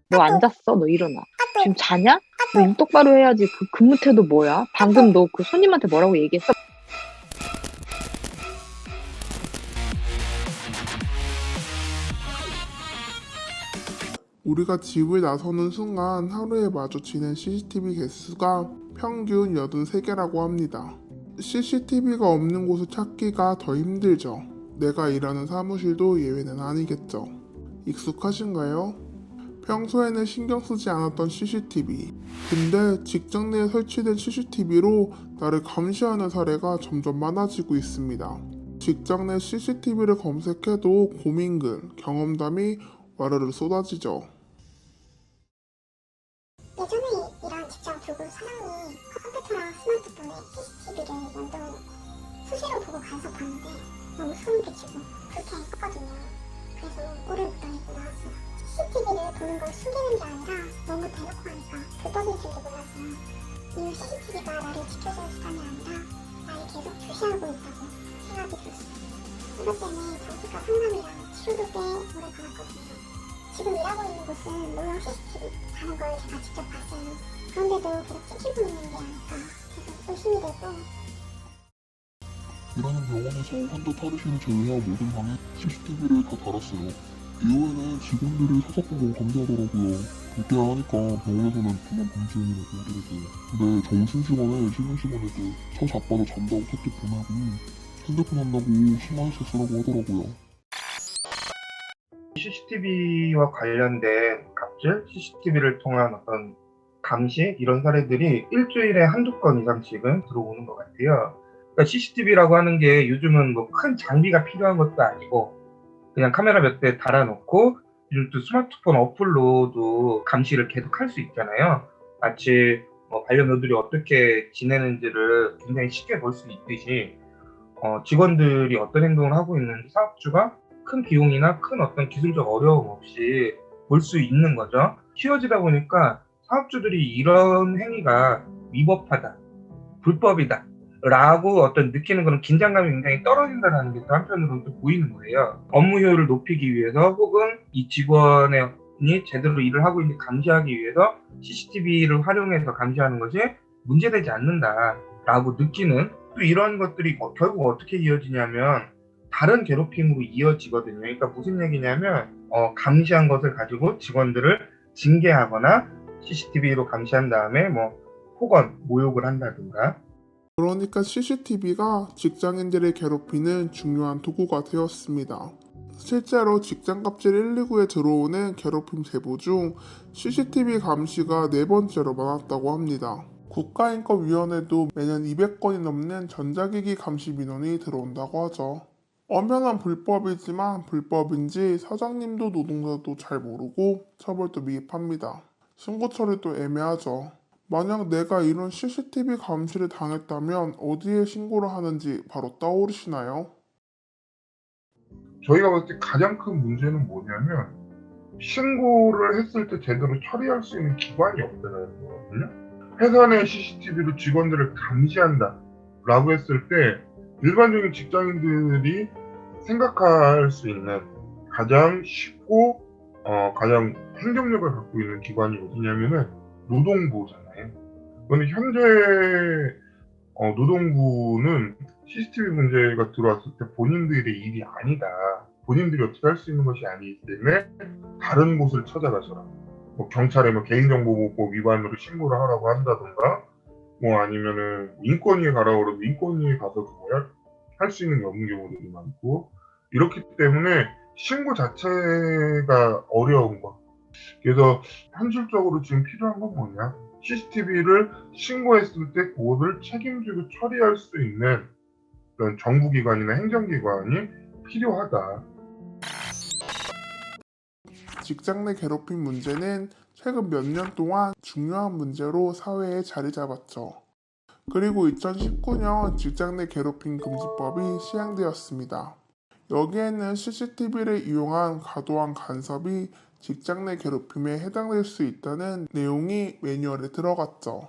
너 안 잤어? 너 일어나. 지금 자냐? 너 일 똑바로 해야지. 그 근무 태도 뭐야? 방금 너 그 손님한테 뭐라고 얘기했어? 우리가 집을 나서는 순간 하루에 마주치는 CCTV 개수가 평균 83개라고 합니다. CCTV가 없는 곳을 찾기가 더 힘들죠. 내가 일하는 사무실도 예외는 아니겠죠. 익숙하신가요? 평소에는 신경 쓰지 않았던 CCTV. 근데 직장 내에 설치된 CCTV로 나를 감시하는 사례가 점점 많아지고 있습니다. 직장 내 CCTV를 검색해도 고민글, 경험담이 와르르 쏟아지죠. 예전에 일한 직장 두고 사장이 컴퓨터랑 스마트폰에 CCTV를 연동해놓고 수시로 보고 간섭하는데 너무 소름 끼치고 불쾌했거든요. 그래서 오래부터 내고 나왔어요. CCTV를 보는 걸 숨기는 게 아니라 너무 대놓고 하니까 불법인 줄도 몰랐어요. 이 CCTV가 나를 지켜주는 수단이 아니라 나를 계속 주시하고 있다고 생각이 들었어요. 이것 때문에 정신과 상담이랑 치료도 꽤 오래 받았거든요. 지금 일하고 있는 곳은 물론 CCTV 다는 걸 제가 직접 봤어요. 그런데도 계속 찍히고 있는 게 아닐까 계속 의심이 되고. 일하는 병원에서 환자 탈의실을 제외한 모든 방에 CCTV를 다 달았어요. 이후에는 직원들이 사사건건 감지하더라고요. 그렇게 하니까 병원에서는 그만 방지용이라고 하더라고요. 근데 점심시간에 쉬는 시간에도 차 자빠져 잠자고 카톡 보내고 핸드폰 한다고 심하게 쓰라고 하더라고요. CCTV와 관련된 갑질, CCTV를 통한 어떤 감시 이런 사례들이 일주일에 한두 건 이상씩은 들어오는 것 같아요. 그러니까 CCTV라고 하는 게 요즘은 뭐 큰 장비가 필요한 것도 아니고 그냥 카메라 몇 대 달아놓고 요즘 또 스마트폰 어플로도 감시를 계속 할 수 있잖아요. 마치 뭐 반려묘들이 어떻게 지내는지를 굉장히 쉽게 볼 수 있듯이 직원들이 어떤 행동을 하고 있는지 사업주가 큰 비용이나 큰 어떤 기술적 어려움 없이 볼 수 있는 거죠. 키워지다 보니까 사업주들이 이런 행위가 위법하다, 불법이다 라고 어떤 느끼는 그런 긴장감이 굉장히 떨어진다는 게 또 한편으로는 또 보이는 거예요. 업무 효율을 높이기 위해서 혹은 이 직원이 제대로 일을 하고 있는지 감시하기 위해서 CCTV를 활용해서 감시하는 것이 문제되지 않는다라고 느끼는, 또 이런 것들이 결국 어떻게 이어지냐면 다른 괴롭힘으로 이어지거든요. 그러니까 무슨 얘기냐면 감시한 것을 가지고 직원들을 징계하거나 CCTV로 감시한 다음에 뭐 폭언, 모욕을 한다든가. 그러니까 CCTV가 직장인들을 괴롭히는 중요한 도구가 되었습니다. 실제로 직장갑질 119에 들어오는 괴롭힘 제보 중 CCTV 감시가 네 번째로 많았다고 합니다. 국가인권위원회도 매년 200건이 넘는 전자기기 감시 민원이 들어온다고 하죠. 엄연한 불법이지만 불법인지 사장님도 노동자도 잘 모르고 처벌도 미흡합니다. 신고 처리도 애매하죠. 만약 내가 이런 CCTV 감시를 당했다면 어디에 신고를 하는지 바로 떠오르시나요? 저희가 봤을 때 가장 큰 문제는 뭐냐면 신고를 했을 때 제대로 처리할 수 있는 기관이 없다는 거거든요. 회사 내 CCTV로 직원들을 감시한다 라고 했을 때 일반적인 직장인들이 생각할 수 있는 가장 쉽고 가장 행정력을 갖고 있는 기관이 어디냐면은 노동부잖아요. 그런데 현재 노동부는 CCTV 문제가 들어왔을 때 본인들의 일이 아니다, 본인들이 어떻게 할 수 있는 것이 아니기 때문에 다른 곳을 찾아가서라, 뭐 경찰에 뭐 개인정보보호법 위반으로 신고를 하라고 한다던가, 뭐 아니면은 인권위에 가라고 그러면 인권위에 가서 그걸 할 수 있는 게 없는 경우들이 많고, 이렇기 때문에 신고 자체가 어려운 것. 그래서 현실적으로 지금 필요한 건 뭐냐? CCTV를 신고했을 때 그것을 책임지고 처리할 수 있는 그런 정부기관이나 행정기관이 필요하다. 직장 내 괴롭힘 문제는 최근 몇 년 동안 중요한 문제로 사회에 자리 잡았죠. 그리고 2019년 직장 내 괴롭힘 금지법이 시행되었습니다. 여기에는 CCTV를 이용한 과도한 간섭이 직장 내 괴롭힘에 해당될 수 있다는 내용이 매뉴얼에 들어갔죠.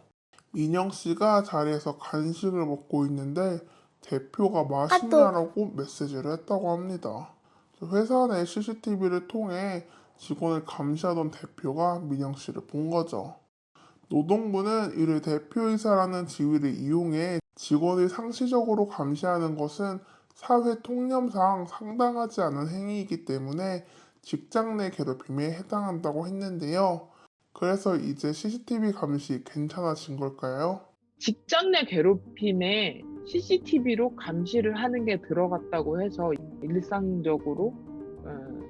민영 씨가 자리에서 간식을 먹고 있는데 대표가 맛있냐라고 메시지를 했다고 합니다. 회사 내 CCTV를 통해 직원을 감시하던 대표가 민영 씨를 본 거죠. 노동부는 이를 대표이사라는 지위를 이용해 직원을 상시적으로 감시하는 것은 사회 통념상 상당하지 않은 행위이기 때문에 직장 내 괴롭힘에 해당한다고 했는데요. 그래서 이제 CCTV 감시 괜찮아진 걸까요? 직장 내 괴롭힘에 CCTV로 감시를 하는 게 들어갔다고 해서 일상적으로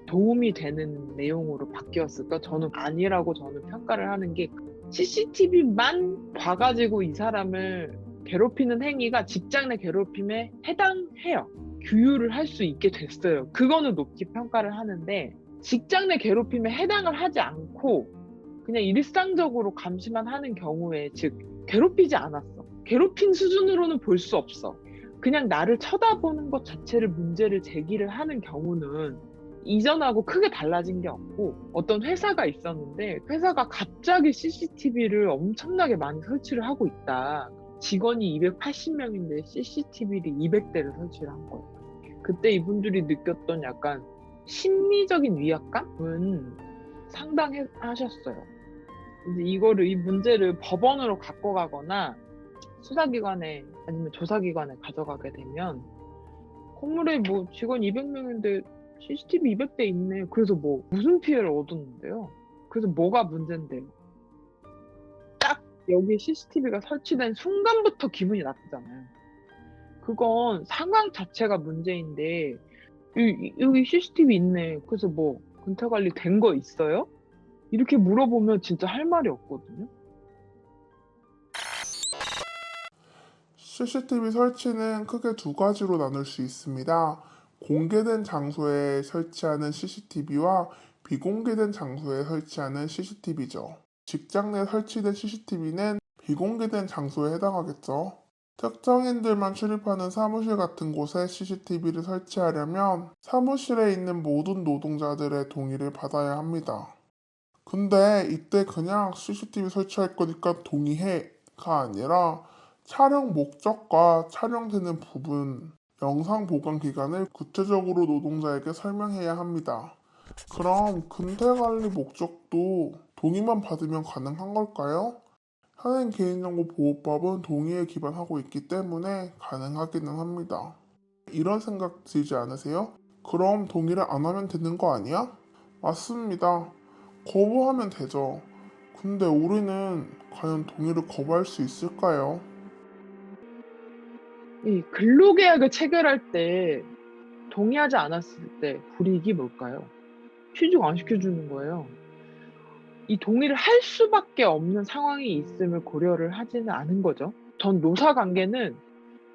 도움이 되는 내용으로 바뀌었을까? 저는 아니라고 저는 평가를 하는 게 CCTV만 봐가지고 이 사람을 괴롭히는 행위가 직장 내 괴롭힘에 해당해요. 규율을 할 수 있게 됐어요. 그거는 높이 평가를 하는데 직장 내 괴롭힘에 해당을 하지 않고 그냥 일상적으로 감시만 하는 경우에 즉 괴롭히지 않았어. 괴롭힌 수준으로는 볼 수 없어. 그냥 나를 쳐다보는 것 자체를 문제를 제기를 하는 경우는 이전하고 크게 달라진 게 없고 어떤 회사가 있었는데 회사가 갑자기 CCTV를 엄청나게 많이 설치를 하고 있다. 직원이 280명인데 CCTV를 200대를 설치를 한 거예요. 그때 이분들이 느꼈던 약간 심리적인 위압감은 상당하셨어요. 이제 이 문제를 법원으로 갖고 가거나 수사기관에 아니면 조사기관에 가져가게 되면 건물에 뭐 직원 200명인데 CCTV 200대 있네. 그래서 뭐 무슨 피해를 얻었는데요? 그래서 뭐가 문제인데요? 딱 여기 CCTV가 설치된 순간부터 기분이 나쁘잖아요. 그건 상황 자체가 문제인데 여기 CCTV 있네. 그래서 뭐 근태 관리 된 거 있어요? 이렇게 물어보면 진짜 할 말이 없거든요. CCTV 설치는 크게 두 가지로 나눌 수 있습니다. 공개된 장소에 설치하는 CCTV와 비공개된 장소에 설치하는 CCTV죠. 직장 내 설치된 CCTV는 비공개된 장소에 해당하겠죠. 특정인들만 출입하는 사무실 같은 곳에 CCTV를 설치하려면 사무실에 있는 모든 노동자들의 동의를 받아야 합니다. 근데 이때 그냥 CCTV 설치할 거니까 동의해가 아니라 촬영 목적과 촬영되는 부분, 영상 보관 기간을 구체적으로 노동자에게 설명해야 합니다. 그럼 근태관리 목적도 동의만 받으면 가능한 걸까요? 현행 개인정보보호법은 동의에 기반하고 있기 때문에 가능하기는 합니다. 이런 생각 들지 않으세요? 그럼 동의를 안 하면 되는 거 아니야? 맞습니다. 거부하면 되죠. 근데 우리는 과연 동의를 거부할 수 있을까요? 이 근로계약을 체결할 때 동의하지 않았을 때 불이익이 뭘까요? 취직 안 시켜주는 거예요. 이 동의를 할 수밖에 없는 상황이 있음을 고려를 하지는 않은 거죠. 전 노사관계는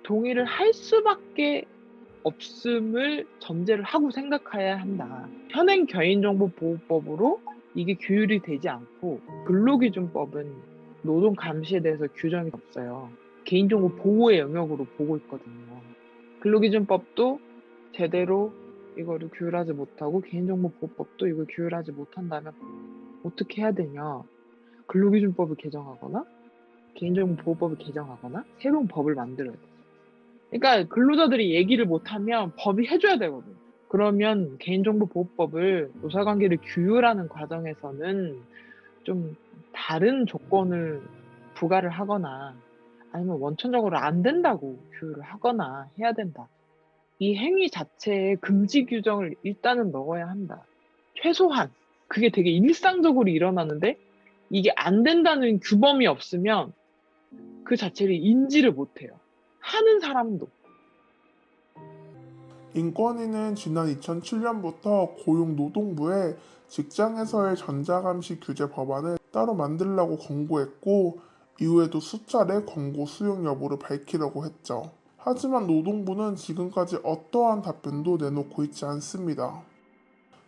동의를 할 수밖에 없음을 전제를 하고 생각해야 한다. 현행 개인정보보호법으로 이게 규율이 되지 않고 근로기준법은 노동감시에 대해서 규정이 없어요. 개인정보 보호의 영역으로 보고 있거든요. 근로기준법도 제대로 이거를 규율하지 못하고 개인정보보호법도 이걸 규율하지 못한다면 어떻게 해야 되냐? 근로기준법을 개정하거나 개인정보보호법을 개정하거나 새로운 법을 만들어야 돼. 그러니까 근로자들이 얘기를 못하면 법이 해줘야 되거든. 그러면 개인정보보호법을 노사관계를 규율하는 과정에서는 좀 다른 조건을 부과를 하거나 아니면 원천적으로 안 된다고 규율을 하거나 해야 된다. 이 행위 자체에 금지 규정을 일단은 넣어야 한다. 최소한 그게 되게 일상적으로 일어나는데 이게 안 된다는 규범이 없으면 그 자체를 인지를 못해요. 하는 사람도. 인권위는 지난 2007년부터 고용노동부에 직장에서의 전자감시 규제 법안을 따로 만들라고 권고했고 이후에도 수차례 권고 수용 여부를 밝히려고 했죠. 하지만 노동부는 지금까지 어떠한 답변도 내놓고 있지 않습니다.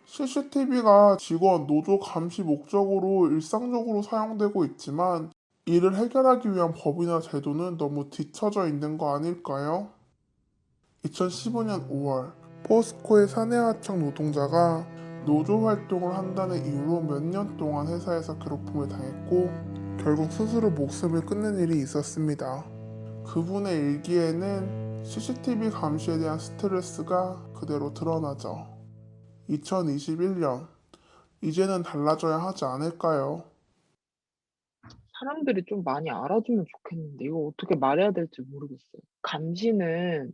CCTV가 직원, 노조 감시 목적으로 일상적으로 사용되고 있지만 이를 해결하기 위한 법이나 제도는 너무 뒤처져 있는 거 아닐까요? 2015년 5월 포스코의 사내하청 노동자가 노조 활동을 한다는 이유로 몇 년 동안 회사에서 괴롭힘을 당했고 결국 스스로 목숨을 끊는 일이 있었습니다. 그분의 일기에는 CCTV 감시에 대한 스트레스가 그대로 드러나죠. 2021년 이제는 달라져야 하지 않을까요? 사람들이 좀 많이 알아주면 좋겠는데 이거 어떻게 말해야 될지 모르겠어요. 감시는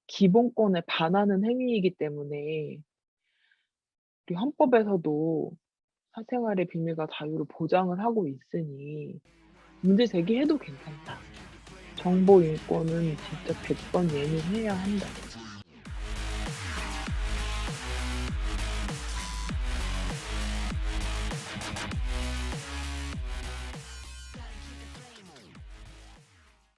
기본권에 반하는 행위이기 때문에 우리 헌법에서도 사생활의 비밀과 자유를 보장을 하고 있으니 문제 제기해도 괜찮다. 정보 인권은 진짜 100번 예민해야 한다.